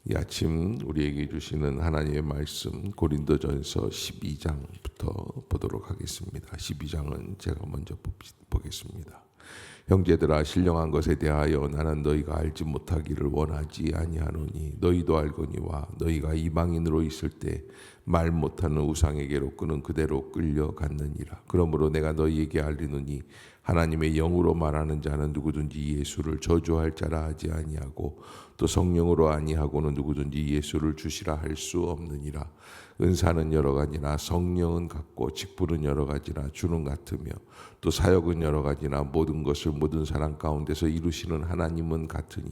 이 아침 우리에게 주시는 하나님의 말씀 고린도전서 12장부터 보도록 하겠습니다. 12장은 제가 먼저 보겠습니다. 형제들아, 신령한 것에 대하여 나는 너희가 알지 못하기를 원하지 아니하노니 너희도 알거니와 너희가 이방인으로 있을 때 말 못하는 우상에게로 끄는 그대로 끌려갔느니라. 그러므로 내가 너희에게 알리노니 하나님의 영으로 말하는 자는 누구든지 예수를 저주할 자라 하지 아니하고 또 성령으로 아니하고는 누구든지 예수를 주시라 할 수 없느니라. 은사는 여러 가지나 성령은 같고 직분은 여러 가지나 주는 같으며 또 사역은 여러 가지나 모든 것을 모든 사람 가운데서 이루시는 하나님은 같으니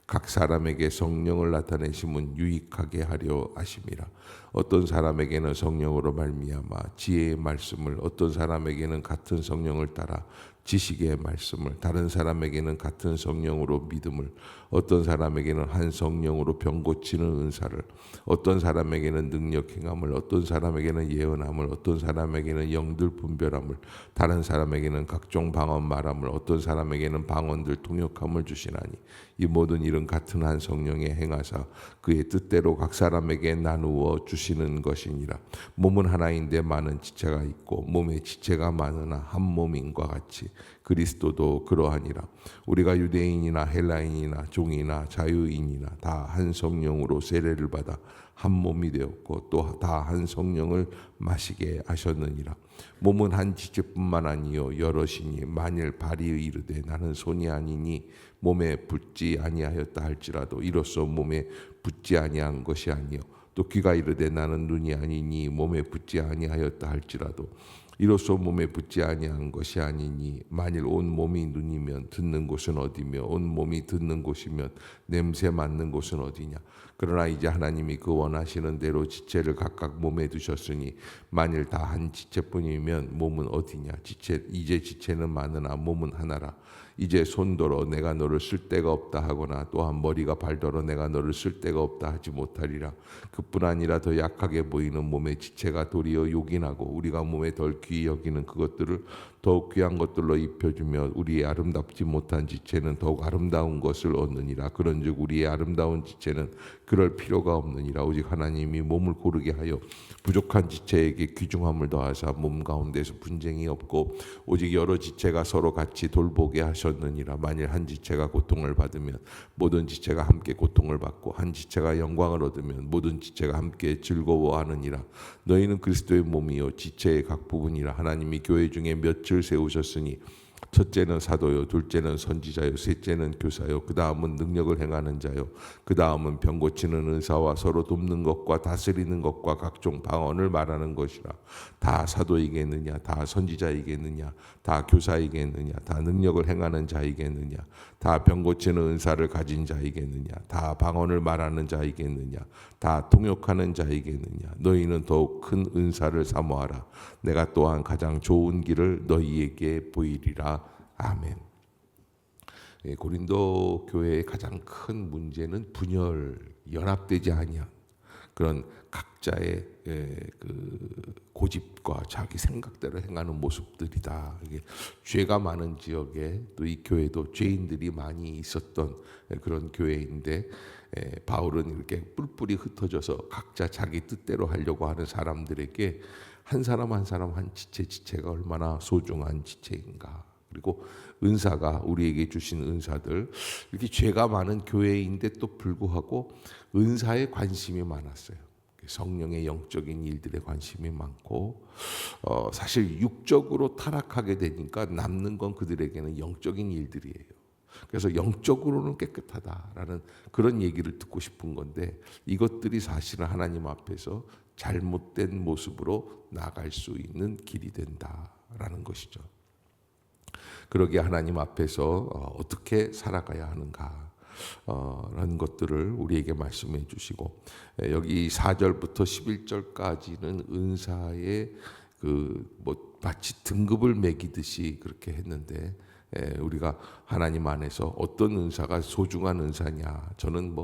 각 사람에게 성령을 나타내심은 유익하게 하려 하심이라. 어떤 사람에게는 성령으로 말미암아 지혜의 말씀을, 어떤 사람에게는 같은 성령을 따라 지식의 말씀을, 다른 사람에게는 같은 성령으로 믿음을, 어떤 사람에게는 한 성령으로 병 고치는 은사를, 어떤 사람에게는 능력 행함을, 어떤 사람에게는 예언함을, 어떤 사람에게는 영들 분별함을, 다른 사람에게는 각종 방언 말함을, 어떤 사람에게는 방언들 통역함을 주시나니 이 모든 일은 같은 한 성령에 행하사 그의 뜻대로 각 사람에게 나누어 주시는 것이니라. 몸은 하나인데 많은 지체가 있고 몸에 지체가 많으나 한 몸인과 같이 그리스도도 그러하니라. 우리가 유대인이나 헬라인이나 종이나 자유인이나 다 한 성령으로 세례를 받아 한 몸이 되었고 또 다 한 성령을 마시게 하셨느니라. 몸은 한 지체뿐만 아니요 여럿이니 만일 발이 이르되 나는 손이 아니니 몸에 붙지 아니하였다 할지라도 이로써 몸에 붙지 아니한 것이 아니요 또 귀가 이르되 나는 눈이 아니니 몸에 붙지 아니하였다 할지라도 이로써 몸에 붙지 아니한 것이 아니니 만일 온 몸이 눈이면 듣는 곳은 어디며 온 몸이 듣는 곳이면 냄새 맡는 곳은 어디냐. 그러나 이제 하나님이 그 원하시는 대로 지체를 각각 몸에 두셨으니 만일 다 한 지체뿐이면 몸은 어디냐. 이제 지체는 많으나 몸은 하나라. 이제 손더러 내가 너를 쓸 데가 없다 하거나 또한 머리가 발더러 내가 너를 쓸 데가 없다 하지 못하리라. 그뿐 아니라 더 약하게 보이는 몸의 지체가 도리어 요긴하고 우리가 몸에 덜 귀히 여기는 그것들을 더욱 귀한 것들로 입혀주며 우리의 아름답지 못한 지체는 더욱 아름다운 것을 얻느니라. 그런즉 우리의 아름다운 지체는 그럴 필요가 없느니라. 오직 하나님이 몸을 고르게 하여 부족한 지체에게 귀중함을 더하사 몸 가운데서 분쟁이 없고 오직 여러 지체가 서로 같이 돌보게 하셨느니라. 만일 한 지체가 고통을 받으면 모든 지체가 함께 고통을 받고 한 지체가 영광을 얻으면 모든 지체가 함께 즐거워하느니라. 너희는 그리스도의 몸이요 지체의 각 부분이라. 하나님이 교회 중에 몇을 세우셨으니 첫째는 사도요, 둘째는 선지자요, 셋째는 교사요, 그 다음은 능력을 행하는 자요, 그 다음은 병 고치는 은사와 서로 돕는 것과 다스리는 것과 각종 방언을 말하는 것이라. 다 사도이겠느냐, 다 선지자이겠느냐, 다 교사이겠느냐, 다 능력을 행하는 자이겠느냐, 다 병 고치는 은사를 가진 자이겠느냐, 다 방언을 말하는 자이겠느냐, 다 통역하는 자이겠느냐. 너희는 더욱 큰 은사를 사모하라. 내가 또한 가장 좋은 길을 너희에게 보이리라. 아멘. 고린도 교회의 가장 큰 문제는 분열, 연합되지 아니한 그런 각자의 그 고집과 자기 생각대로 행하는 모습들이다. 이게 죄가 많은 지역에 또 이 교회도 죄인들이 많이 있었던 그런 교회인데 바울은 이렇게 뿔뿔이 흩어져서 각자 자기 뜻대로 하려고 하는 사람들에게 한 사람 한 사람 한 지체가 얼마나 소중한 지체인가. 그리고 은사가 우리에게 주신 은사들 이렇게 죄가 많은 교회인데 또 불구하고 은사에 관심이 많았어요. 성령의 영적인 일들에 관심이 많고 사실 육적으로 타락하게 되니까 남는 건 그들에게는 영적인 일들이에요. 그래서 영적으로는 깨끗하다라는 그런 얘기를 듣고 싶은 건데 이것들이 사실은 하나님 앞에서 잘못된 모습으로 나갈 수 있는 길이 된다라는 것이죠. 그러기에 하나님 앞에서 어떻게 살아가야 하는가 라는 것들을 우리에게 말씀해 주시고 여기 4절부터 11절까지는 은사의 마치 등급을 매기듯이 그렇게 했는데 우리가 하나님 안에서 어떤 은사가 소중한 은사냐, 저는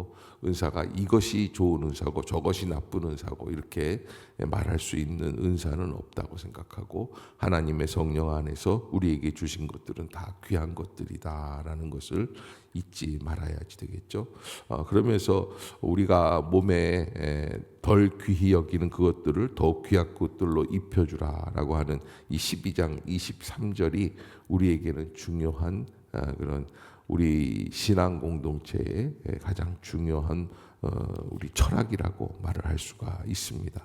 은사가 이것이 좋은 은사고 저것이 나쁜 은사고 이렇게 말할 수 있는 은사는 없다고 생각하고 하나님의 성령 안에서 우리에게 주신 것들은 다 귀한 것들이다라는 것을 잊지 말아야지 되겠죠. 그러면서 우리가 몸에 덜 귀히 여기는 그것들을 더욱 귀한 것들로 입혀주라라고 하는 이 12장 23절이 우리에게는 중요한 그런 우리 신앙 공동체의 가장 중요한 우리 철학이라고 말을 할 수가 있습니다.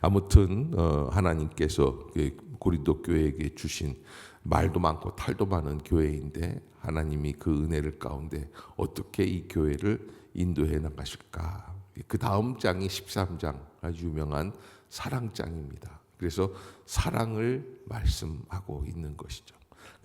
아무튼 하나님께서 고린도 교회에게 주신 말도 많고 탈도 많은 교회인데 하나님이 그 은혜를 가운데 어떻게 이 교회를 인도해 나가실까? 그 다음 장이 13장 아주 유명한 사랑장입니다. 그래서 사랑을 말씀하고 있는 것이죠.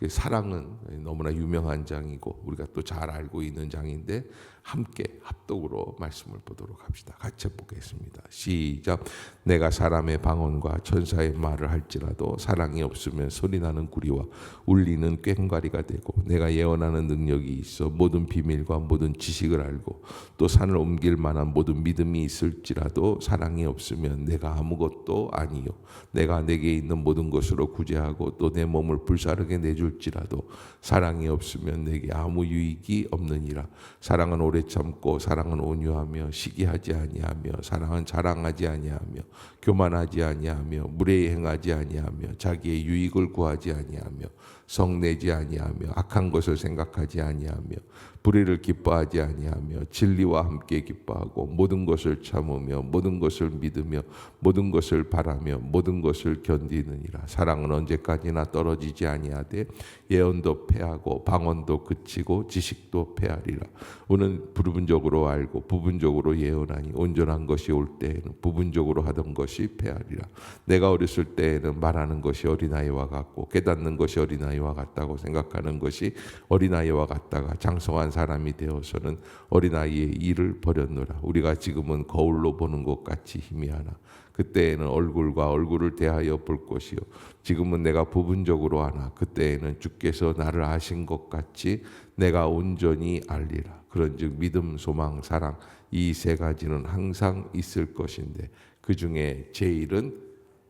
사랑은 너무나 유명한 장이고 우리가 또 잘 알고 있는 장인데 함께 합독으로 말씀을 보도록 합시다. 같이 보겠습니다. 시작. 내가 사람의 방언과 천사의 말을 할지라도 사랑이 없으면 소리나는 구리와 울리는 꽹과리가 되고 내가 예언하는 능력이 있어 모든 비밀과 모든 지식을 알고 또 산을 옮길 만한 모든 믿음이 있을지라도 사랑이 없으면 내가 아무것도 아니요 내가 내게 있는 모든 것으로 구제하고 또 내 몸을 불사르게 내줄지라도 사랑이 없으면 내게 아무 유익이 없느니라. 사랑은 오래 참고 사랑은 온유하며 시기하지 아니하며 사랑은 자랑하지 아니하며 교만하지 아니하며 무례히 행하지 아니하며 자기의 유익을 구하지 아니하며 성내지 아니하며 악한 것을 생각하지 아니하며 불의를 기뻐하지 아니하며 진리와 함께 기뻐하고 모든 것을 참으며 모든 것을 믿으며 모든 것을 바라며 모든 것을 견디느니라. 사랑은 언제까지나 떨어지지 아니하되 예언도 패하고 방언도 그치고 지식도 패하리라. 우리는 부분적으로 알고 부분적으로 예언하니 온전한 것이 올 때에는 부분적으로 하던 것이 패하리라. 내가 어렸을 때에는 말하는 것이 어린아이와 같고 깨닫는 것이 어린아이와 같다고 생각하는 것이 어린아이와 같다가 장성한 사람이 되어서는 어린아이의 일을 버렸노라. 우리가 지금은 거울로 보는 것 같이 희미하나 그때에는 얼굴과 얼굴을 대하여 볼 것이요 지금은 내가 부분적으로 하나 그때에는 주께서 나를 아신 것 같이 내가 온전히 알리라. 그런즉 믿음, 소망, 사랑 이 세 가지는 항상 있을 것인데 그 중에 제일은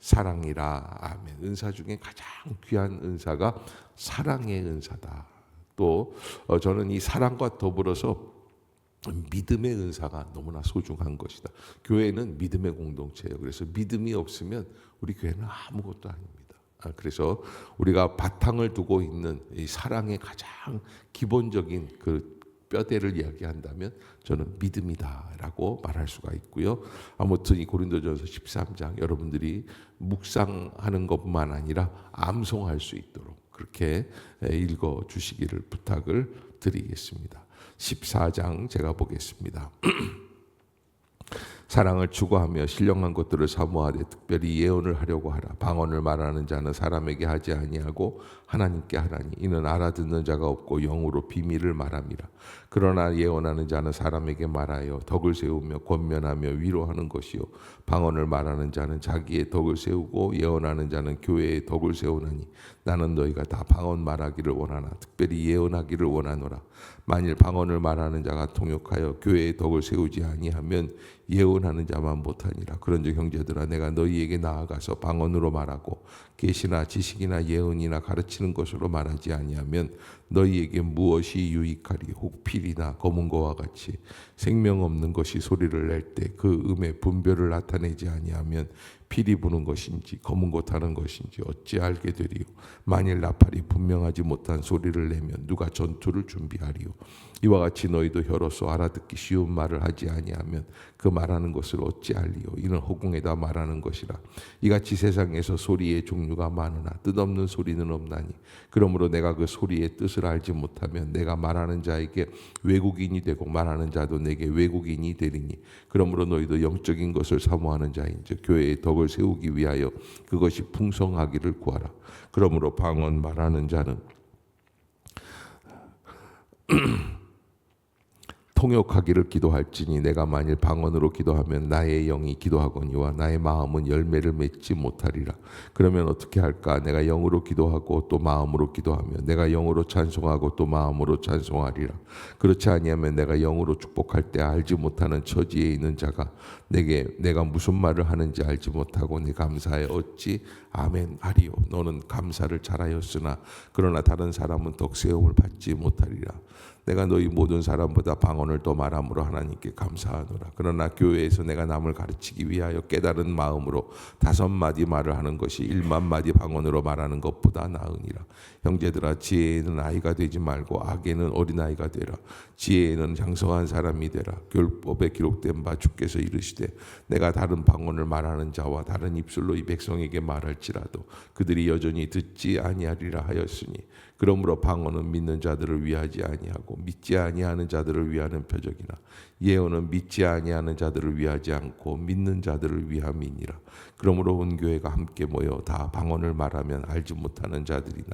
사랑이라. 아멘. 은사 중에 가장 귀한 은사가 사랑의 은사다. 또 저는 이 사랑과 더불어서 믿음의 은사가 너무나 소중한 것이다. 교회는 믿음의 공동체예요. 그래서 믿음이 없으면 우리 교회는 아무것도 아닙니다. 그래서 우리가 바탕을 두고 있는 이 사랑의 가장 기본적인 그 뼈대를 이야기한다면 저는 믿음이다라고 말할 수가 있고요. 아무튼 이 고린도전서 13장 여러분들이 묵상하는 것뿐만 아니라 암송할 수 있도록 그렇게 읽어 주시기를 부탁을 드리겠습니다. 14장 제가 보겠습니다. 사랑을 추구하며 신령한 것들을 사모하되 특별히 예언을 하려고 하라. 방언을 말하는 자는 사람에게 하지 아니하고 하나님께 하라니 이는 알아듣는 자가 없고 영으로 비밀을 말함이라. 그러나 예언하는 자는 사람에게 말하여 덕을 세우며 권면하며 위로하는 것이요 방언을 말하는 자는 자기의 덕을 세우고 예언하는 자는 교회의 덕을 세우나니 나는 너희가 다 방언 말하기를 원하나 특별히 예언하기를 원하노라. 만일 방언을 말하는 자가 통역하여 교회의 덕을 세우지 아니하면 예언하는 자만 못하니라. 그런즉 형제들아 내가 너희에게 나아가서 방언으로 말하고 계시나 지식이나 예언이나 가르치는 것으로 말하지 아니하면 너희에게 무엇이 유익하리. 혹 필이나 검은 거와 같이 생명 없는 것이 소리를 낼 때 그 음의 분별을 나타내지 아니하면 필이 부는 것인지 검은 것 하는 것인지 어찌 알게 되리요. 만일 나팔이 분명하지 못한 소리를 내면 누가 전투를 준비하리요. 이와 같이 너희도 혀로서 알아듣기 쉬운 말을 하지 아니하면 그 말하는 것을 어찌 알리요. 이는 허공에다 말하는 것이라. 이같이 세상에서 소리의 종류가 많으나 뜻없는 소리는 없나니 그러므로 내가 그 소리의 뜻을 알지 못하면 내가 말하는 자에게 외국인이 되고 말하는 자도 내게 외국인이 되리니 그러므로 너희도 영적인 것을 사모하는 자인즉 교회의 덕을 세우기 위하여 그것이 풍성하기를 구하라. 그러므로 방언 말하는 자는 통역하기를 기도할지니 내가 만일 방언으로 기도하면 나의 영이 기도하거니와 나의 마음은 열매를 맺지 못하리라. 그러면 어떻게 할까? 내가 영으로 기도하고 또 마음으로 기도하며 내가 영으로 찬송하고 또 마음으로 찬송하리라. 그렇지 아니하면 내가 영으로 축복할 때 알지 못하는 처지에 있는 자가 내가 무슨 말을 하는지 알지 못하고 내 감사에 어찌 아멘 하리요. 너는 감사를 잘하였으나 그러나 다른 사람은 덕세움을 받지 못하리라. 내가 너희 모든 사람보다 방언을 더 말함으로 하나님께 감사하노라. 그러나 교회에서 내가 남을 가르치기 위하여 깨달은 마음으로 5마디 말을 하는 것이 1만 마디 방언으로 말하는 것보다 나으니라. 형제들아, 지혜에는 아이가 되지 말고 악에는 어린아이가 되라. 지혜에는 장성한 사람이 되라. 율법에 기록된 바 주께서 이르시되 내가 다른 방언을 말하는 자와 다른 입술로 이 백성에게 말할지라도 그들이 여전히 듣지 아니하리라 하였으니, 그러므로 방언은 믿는 자들을 위하지 아니하고 믿지 아니하는 자들을 위하는 표적이나 예언은 믿지 아니하는 자들을 위하지 않고 믿는 자들을 위함이니라. 그러므로 온 교회가 함께 모여 다 방언을 말하면 알지 못하는 자들이나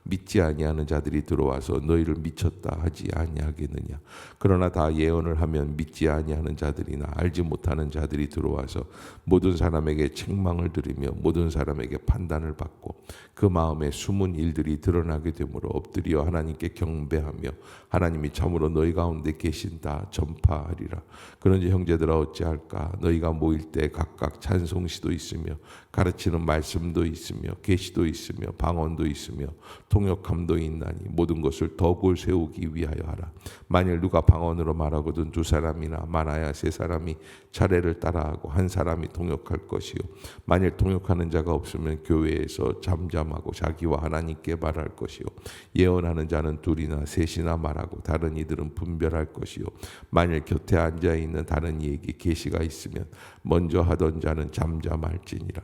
믿지 아니하는 자들이 들어와서 너희를 미쳤다 하지 아니하겠느냐. 그러나 다 예언을 하면 믿지 아니하는 자들이나 알지 못하는 자들이 들어와서 모든 사람에게 책망을 들으며 모든 사람에게 판단을 받고 그 마음에 숨은 일들이 드러나게 되므로 엎드려 하나님께 경배하며 하나님이 참으로 너희 가운데 계신다 전파하리라. 그런지 형제들아, 어찌할까? 너희가 모일 때 각각 찬송시도 있으며 가르치는 말씀도 있으며 계시도 있으며 방언도 있으며 통역함도 있나니 모든 것을 덕을 세우기 위하여 하라. 만일 누가 방언으로 말하거든 2사람이나 많아야 3사람이 차례를 따라하고 1사람이 통역할 것이요, 만일 통역하는 자가 없으면 교회에서 잠잠하고 자기와 하나님께 말할 것이요, 예언하는 자는 2이나 3이나 말하고 다른 이들은 분별할 것이요, 만일 곁에 앉아 있는 다른 이에게 계시가 있으면 먼저 하던 자는 잠잠할지니라.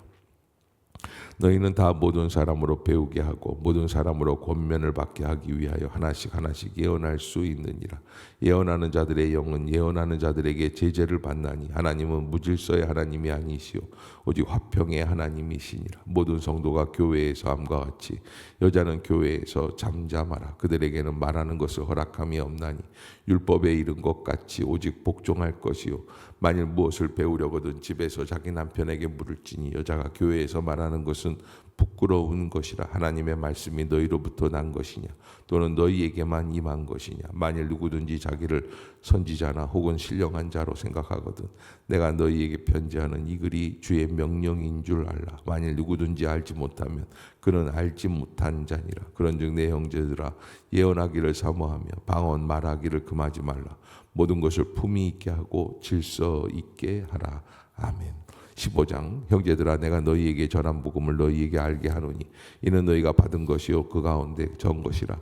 너희는 다 모든 사람으로 배우게 하고 모든 사람으로 권면을 받게 하기 위하여 하나씩 하나씩 예언할 수 있느니라. 예언하는 자들의 영은 예언하는 자들에게 제재를 받나니 하나님은 무질서의 하나님이 아니시오 오직 화평의 하나님이시니라. 모든 성도가 교회에서 함과 같이 여자는 교회에서 잠잠하라. 그들에게는 말하는 것을 허락함이 없나니 율법에 이른 것 같이 오직 복종할 것이요, 만일 무엇을 배우려거든 집에서 자기 남편에게 물을지니 여자가 교회에서 말하는 것은 부끄러운 것이라. 하나님의 말씀이 너희로부터 난 것이냐 또는 너희에게만 임한 것이냐. 만일 누구든지 자기를 선지자나 혹은 신령한 자로 생각하거든 내가 너희에게 편지하는 이 글이 주의 명령인 줄 알라. 만일 누구든지 알지 못하면 그는 알지 못한 자니라. 그런즉 내 형제들아, 예언하기를 사모하며 방언 말하기를 금하지 말라. 모든 것을 품위 있게 하고 질서 있게 하라. 아멘. 15장. 형제들아, 내가 너희에게 전한 복음을 너희에게 알게 하노니 이는 너희가 받은 것이요 그 가운데 전 것이라.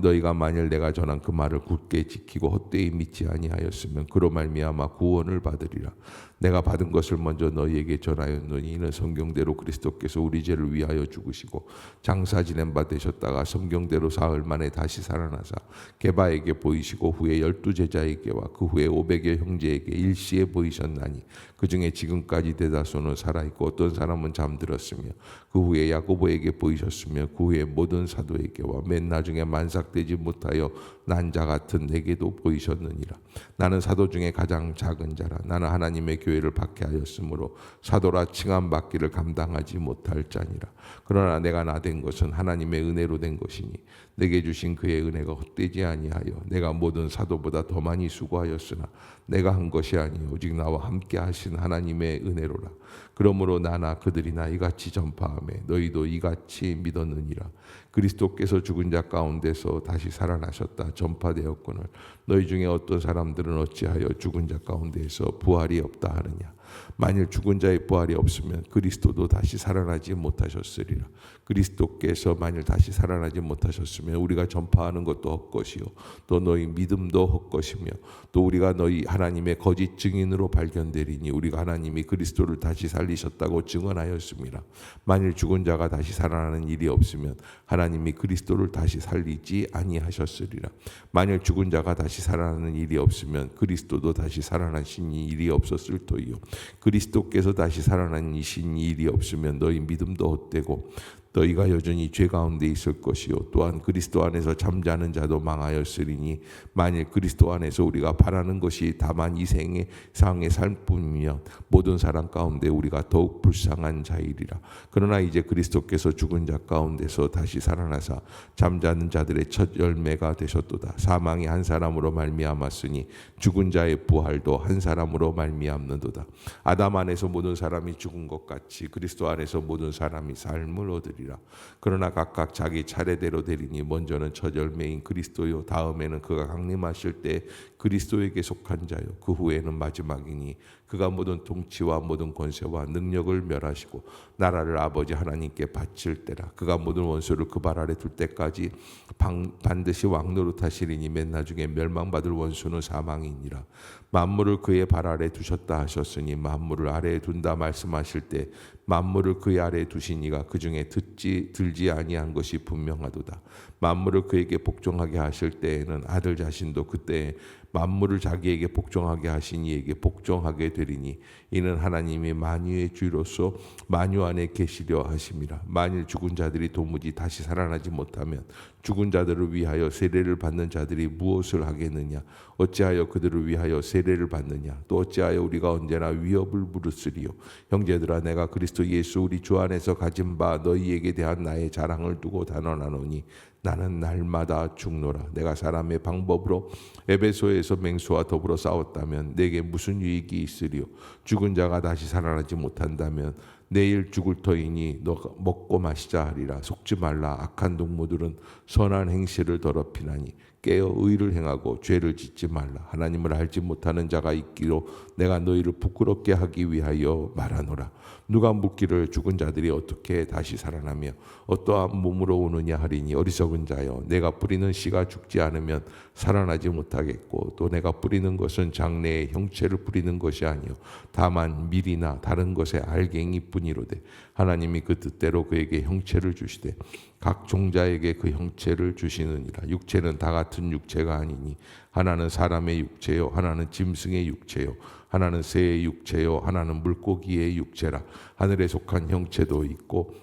너희가 만일 내가 전한 그 말을 굳게 지키고 헛되이 믿지 아니하였으면 그로 말미암아 구원을 받으리라. 내가 받은 것을 먼저 너희에게 전하였노니 이는 성경대로 그리스도께서 우리 죄를 위하여 죽으시고 장사 지낸 바 되셨다가 성경대로 사흘 만에 다시 살아나사 게바에게 보이시고 후에 12제자에게와 그 후에 500여 형제에게 일시에 보이셨나니 그 중에 지금까지 대다수는 살아있고 어떤 사람은 잠들었으며 그 후에 야고보에게 보이셨으며 그 후에 모든 사도에게와 맨 나중에 만삭되지 못하여 난 자 같은 내게도 보이셨느니라. 나는 사도 중에 가장 작은 자라. 나는 하나님의 교회를 박해하였으므로 사도라 칭함 받기를 감당하지 못할 자니라. 그러나 내가 나된 것은 하나님의 은혜로 된 것이니 내게 주신 그의 은혜가 헛되지 아니하여 내가 모든 사도보다 더 많이 수고하였으나 내가 한 것이 아니요 오직 나와 함께 하신 하나님의 은혜로라. 그러므로 나나 그들이나 이같이 전파하며 너희도 이같이 믿었느니라. 그리스도께서 죽은 자 가운데서 다시 살아나셨다 전파되었거늘 너희 중에 어떤 사람들은 어찌하여 죽은 자 가운데에서 부활이 없다 하느냐. 만일 죽은 자의 부활이 없으면 그리스도도 다시 살아나지 못하셨으리라. 그리스도께서 만일 다시 살아나지 못하셨으면 우리가 전파하는 것도 헛것이요 또 너희 믿음도 헛것이며 또 우리가 너희 하나님의 거짓 증인으로 발견되리니 우리가 하나님이 그리스도를 다시 살리셨다고 증언하였습니다. 만일 죽은 자가 다시 살아나는 일이 없으면 하나님이 그리스도를 다시 살리지 아니하셨으리라. 만일 죽은 자가 다시 살아나는 일이 없으면 그리스도도 다시 살아나신 일이 없었을 터이요 그리스도께서 다시 살아나신 일이 없으면 너희 믿음도 헛되고 너희가 여전히 죄 가운데 있을 것이요 또한 그리스도 안에서 잠자는 자도 망하였으리니 만일 그리스도 안에서 우리가 바라는 것이 다만 이 세상의 삶뿐이면 모든 사람 가운데 우리가 더욱 불쌍한 자이리라. 그러나 이제 그리스도께서 죽은 자 가운데서 다시 살아나사 잠자는 자들의 첫 열매가 되셨도다. 사망이 한 사람으로 말미암았으니 죽은 자의 부활도 한 사람으로 말미암는도다. 아담 안에서 모든 사람이 죽은 것 같이 그리스도 안에서 모든 사람이 삶을 얻으리라. 그러나 각각 자기 차례대로 되리니 먼저는 첫 열매인 그리스도요 다음에는 그가 강림하실 때 그리스도에게 속한 자요 그 후에는 마지막이니 그가 모든 통치와 모든 권세와 능력을 멸하시고 나라를 아버지 하나님께 바칠 때라. 그가 모든 원수를 그 발 아래 둘 때까지 반드시 왕노릇하시리니 맨 나중에 멸망받을 원수는 사망이니라. 만물을 그의 발 아래 두셨다 하셨으니 만물을 아래에 둔다 말씀하실 때 만물을 그의 아래에 두시니가 그 중에 들지 아니한 것이 분명하도다. 만물을 그에게 복종하게 하실 때에는 아들 자신도 그때 만물을 자기에게 복종하게 하신 이에게 복종하게 되리니 이는 하나님이 만유의 주로서 만유 안에 계시려 하심이라. 만일 죽은 자들이 도무지 다시 살아나지 못하면 죽은 자들을 위하여 세례를 받는 자들이 무엇을 하겠느냐? 어찌하여 그들을 위하여 세례를 받느냐? 또 어찌하여 우리가 언제나 위협을 물으쓰리요? 형제들아 내가 그리스도 예수 우리 주 안에서 가진 바 너희에게 대한 나의 자랑을 두고 단언하노니 나는 날마다 죽노라. 내가 사람의 방법으로 에베소에서 맹수와 더불어 싸웠다면 내게 무슨 유익이 있으리요? 죽은 자가 다시 살아나지 못한다면 내일 죽을 터이니 너가 먹고 마시자 하리라. 속지 말라. 악한 동무들은 선한 행실을 더럽히나니 깨어 의를 행하고 죄를 짓지 말라. 하나님을 알지 못하는 자가 있기로 내가 너희를 부끄럽게 하기 위하여 말하노라. 누가 묻기를 죽은 자들이 어떻게 다시 살아나며 어떠한 몸으로 오느냐 하리니 어리석은 자여 내가 뿌리는 씨가 죽지 않으면 살아나지 못하겠고 또 내가 뿌리는 것은 장래의 형체를 뿌리는 것이 아니요 다만 밀이나 다른 것의 알갱이 뿐이로되 하나님이 그 뜻대로 그에게 형체를 주시되 각 종자에게 그 형체를 주시느니라. 육체는 다 같은 육체가 아니니 하나는 사람의 육체요 하나는 짐승의 육체요 하나는 새의 육체요 하나는 물고기의 육체라. 하늘에 속한 형체도 있고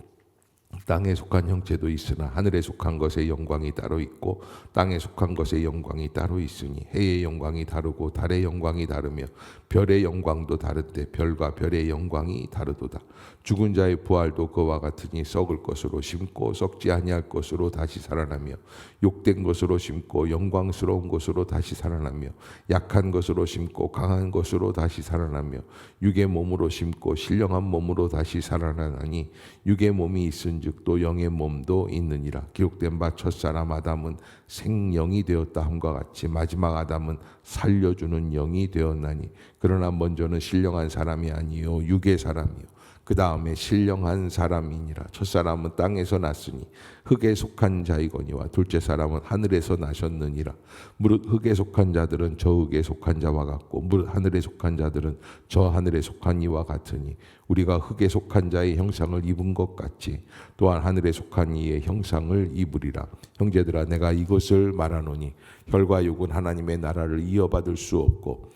땅에 속한 형체도 있으나 하늘에 속한 것의 영광이 따로 있고 땅에 속한 것의 영광이 따로 있으니 해의 영광이 다르고 달의 영광이 다르며 별의 영광도 다른데 별과 별의 영광이 다르도다. 죽은 자의 부활도 그와 같으니 썩을 것으로 심고 썩지 아니할 것으로 다시 살아나며 욕된 것으로 심고 영광스러운 것으로 다시 살아나며 약한 것으로 심고 강한 것으로 다시 살아나며 육의 몸으로 심고 신령한 몸으로 다시 살아나니 육의 몸이 있은즉 또 영의 몸도 있느니라. 기록된 바 첫사람 아담은 생영이 되었다 함과 같이 마지막 아담은 살려주는 영이 되었나니 그러나 먼저는 신령한 사람이 아니요 육의 사람이요 그 다음에 신령한 사람이니라. 첫사람은 땅에서 났으니 흙에 속한 자이거니와 둘째 사람은 하늘에서 나셨느니라. 무릇 흙에 속한 자들은 저 흙에 속한 자와 같고 무릇 하늘에 속한 자들은 저 하늘에 속한 이와 같으니 우리가 흙에 속한 자의 형상을 입은 것 같이 또한 하늘에 속한 이의 형상을 입으리라. 형제들아 내가 이것을 말하노니 혈과 육은 하나님의 나라를 이어받을 수 없고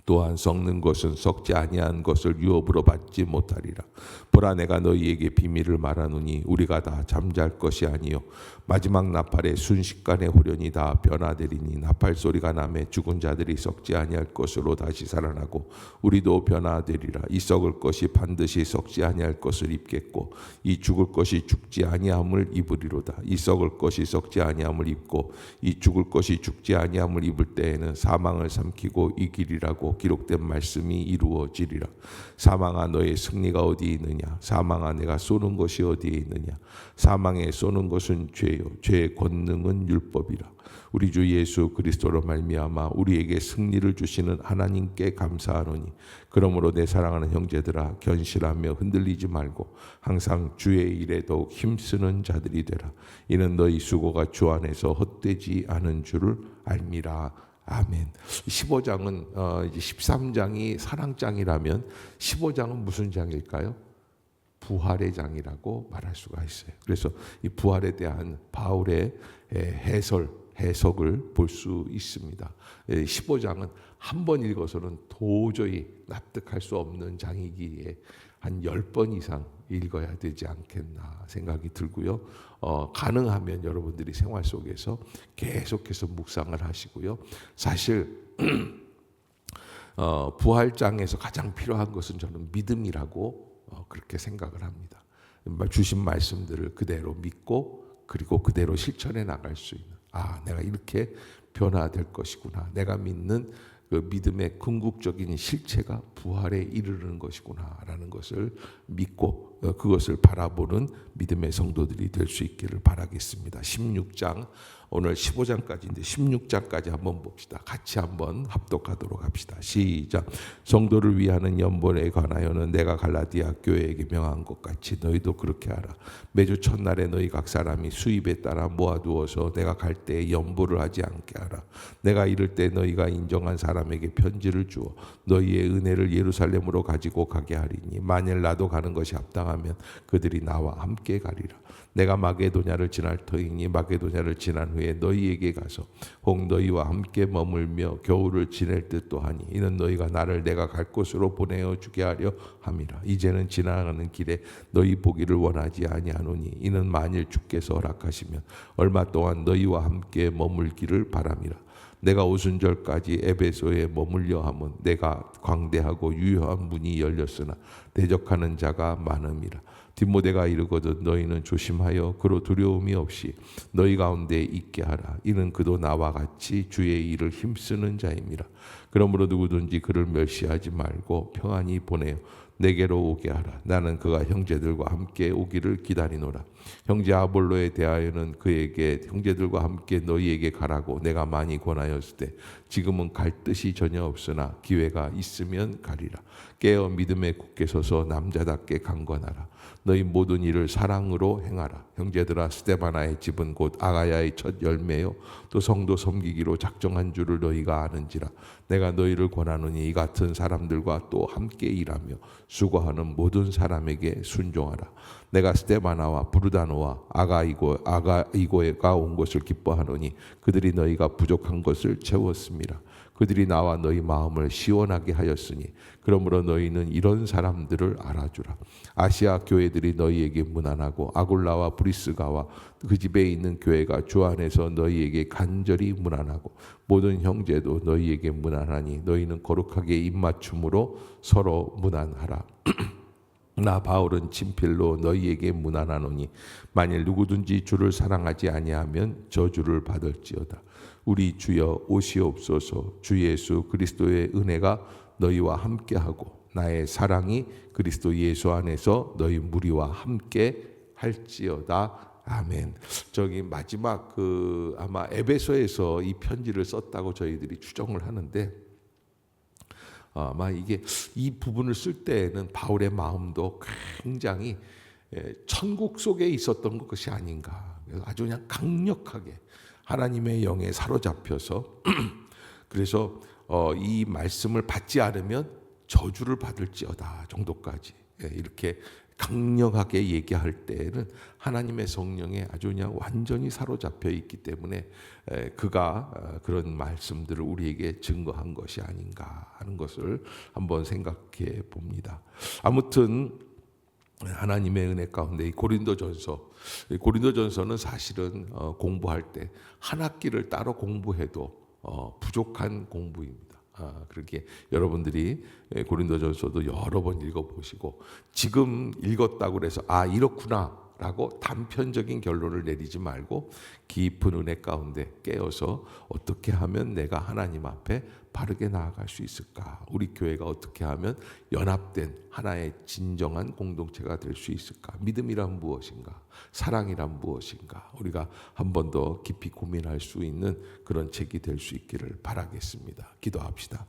또한 썩는 것은 썩지 아니한 것을 유업으로 받지 못하리라. 보라 내가 너희에게 비밀을 말하노니 우리가 다 잠잘 것이 아니요 마지막 나팔의 순식간에 후련히 다 변화되리니 나팔 소리가 나매 죽은 자들이 썩지 아니할 것으로 다시 살아나고 우리도 변화되리라. 이 썩을 것이 반드시 썩지 아니할 것을 입겠고 이 죽을 것이 죽지 아니함을 입으리로다. 이 썩을 것이 썩지 아니함을 입고 이 죽을 것이 죽지 아니함을 입을 때에는 사망을 삼키고 이기리라고 기록된 말씀이 이루어지리라. 사망아 너의 승리가 어디에 있느냐? 사망아 내가 쏘는 것이 어디에 있느냐? 사망에 쏘는 것은 죄요 죄의 권능은 율법이라. 우리 주 예수 그리스도로 말미암아 우리에게 승리를 주시는 하나님께 감사하노니 그러므로 내 사랑하는 형제들아 견실하며 흔들리지 말고 항상 주의 일에 더욱 힘쓰는 자들이 되라. 이는 너희 수고가 주 안에서 헛되지 않은 줄을 알미라. 아멘. 15장은 이제 13장이 사랑장이라면 15장은 무슨 장일까요? 부활의 장이라고 말할 수가 있어요. 그래서 이 부활에 대한 바울의 해석을 볼 수 있습니다. 15장은 한 번 읽어서는 도저히 납득할 수 없는 장이기에 한 10번 이상 읽어야 되지 않겠나 생각이 들고요. 가능하면 여러분들이 생활 속에서 계속해서 묵상을 하시고요. 사실 부활장에서 가장 필요한 것은 저는 믿음이라고 그렇게 생각을 합니다. 주신 말씀들을 그대로 믿고 그리고 그대로 실천해 나갈 수 있는, 내가 이렇게 변화될 것이구나, 내가 믿는 그 믿음의 궁극적인 실체가 부활에 이르는 것이구나라는 것을 믿고 그것을 바라보는 믿음의 성도들이 될 수 있기를 바라겠습니다. 16장, 오늘 15장까지인데 16장까지 한번 봅시다. 같이 한번 합독하도록 합시다. 시작. 성도를 위하는 연번에 관하여는 내가 갈라디아 교회에게 명한 것 같이 너희도 그렇게 하라. 매주 첫날에 너희 각 사람이 수입에 따라 모아두어서 내가 갈 때에 연보를 하지 않게 하라. 내가 이를 때 너희가 인정한 사람에게 편지를 주어 너희의 은혜를 예루살렘으로 가지고 가게 하리니 만일 나도 가는 것이 합당하면 그들이 나와 함께 가리라. 내가 마게도냐를 지날 터이니 마게도냐를 지난 후에 너희에게 가서 혹 너희와 함께 머물며 겨울을 지낼 듯도 하니 이는 너희가 나를 내가 갈 곳으로 보내어 주게 하려 함이라. 이제는 지나가는 길에 너희 보기를 원하지 아니하노니 이는 만일 주께서 허락하시면 얼마 동안 너희와 함께 머물기를 바람이라. 내가 오순절까지 에베소에 머물려 함은 내가 광대하고 유효한 문이 열렸으나 대적하는 자가 많음이라. 디모데가 이르거든 너희는 조심하여 그로 두려움이 없이 너희 가운데 있게 하라. 이는 그도 나와 같이 주의 일을 힘쓰는 자임이라. 그러므로 누구든지 그를 멸시하지 말고 평안히 보내어 내게로 오게 하라. 나는 그가 형제들과 함께 오기를 기다리노라. 형제 아볼로에 대하여는 그에게 형제들과 함께 너희에게 가라고 내가 많이 권하였을 때 지금은 갈 뜻이 전혀 없으나 기회가 있으면 가리라. 깨어 믿음에 굳게 서서 남자답게 강건하라. 너희 모든 일을 사랑으로 행하라. 형제들아, 스데바나의 집은 곧 아가야의 첫 열매요 또 성도 섬기기로 작정한 줄을 너희가 아는지라. 내가 너희를 권하노니 이 같은 사람들과 또 함께 일하며 수고하는 모든 사람에게 순종하라. 내가 스데바나와 부르다노와 아가이고가 온 것을 기뻐하노니 그들이 너희가 부족한 것을 채웠습니다. 그들이 나와 너희 마음을 시원하게 하였으니 그러므로 너희는 이런 사람들을 알아주라. 아시아 교회들이 너희에게 문안하고 아굴라와 브리스가와 그 집에 있는 교회가 주 안에서 너희에게 간절히 문안하고 모든 형제도 너희에게 문안하니 너희는 거룩하게 입맞춤으로 서로 문안하라. 나 바울은 친필로 너희에게 문안하노니 만일 누구든지 주를 사랑하지 아니하면 저주를 받을지어다. 우리 주여 오시옵소서. 주 예수 그리스도의 은혜가 너희와 함께하고 나의 사랑이 그리스도 예수 안에서 너희 무리와 함께 할지어다. 아멘. 저기 마지막 아마 에베소에서 이 편지를 썼다고 저희들이 추정을 하는데 아마 이게 이 부분을 쓸 때에는 바울의 마음도 굉장히 천국 속에 있었던 것이 아닌가. 아주 그냥 강력하게 하나님의 영에 사로잡혀서 그래서 이 말씀을 받지 않으면 저주를 받을지어다 정도까지 이렇게 강력하게 얘기할 때에는 하나님의 성령에 아주 그냥 완전히 사로잡혀 있기 때문에 그가 그런 말씀들을 우리에게 증거한 것이 아닌가 하는 것을 한번 생각해 봅니다. 아무튼 하나님의 은혜 가운데 이 고린도전서는 사실은 공부할 때 한 학기를 따로 공부해도 부족한 공부입니다. 그렇게 여러분들이 고린도전서도 여러 번 읽어보시고 지금 읽었다고 해서 이렇구나 라고 단편적인 결론을 내리지 말고 깊은 은혜 가운데 깨어서 어떻게 하면 내가 하나님 앞에 바르게 나아갈 수 있을까? 우리 교회가 어떻게 하면 연합된 하나의 진정한 공동체가 될 수 있을까? 믿음이란 무엇인가? 사랑이란 무엇인가? 우리가 한 번 더 깊이 고민할 수 있는 그런 책이 될 수 있기를 바라겠습니다. 기도합시다.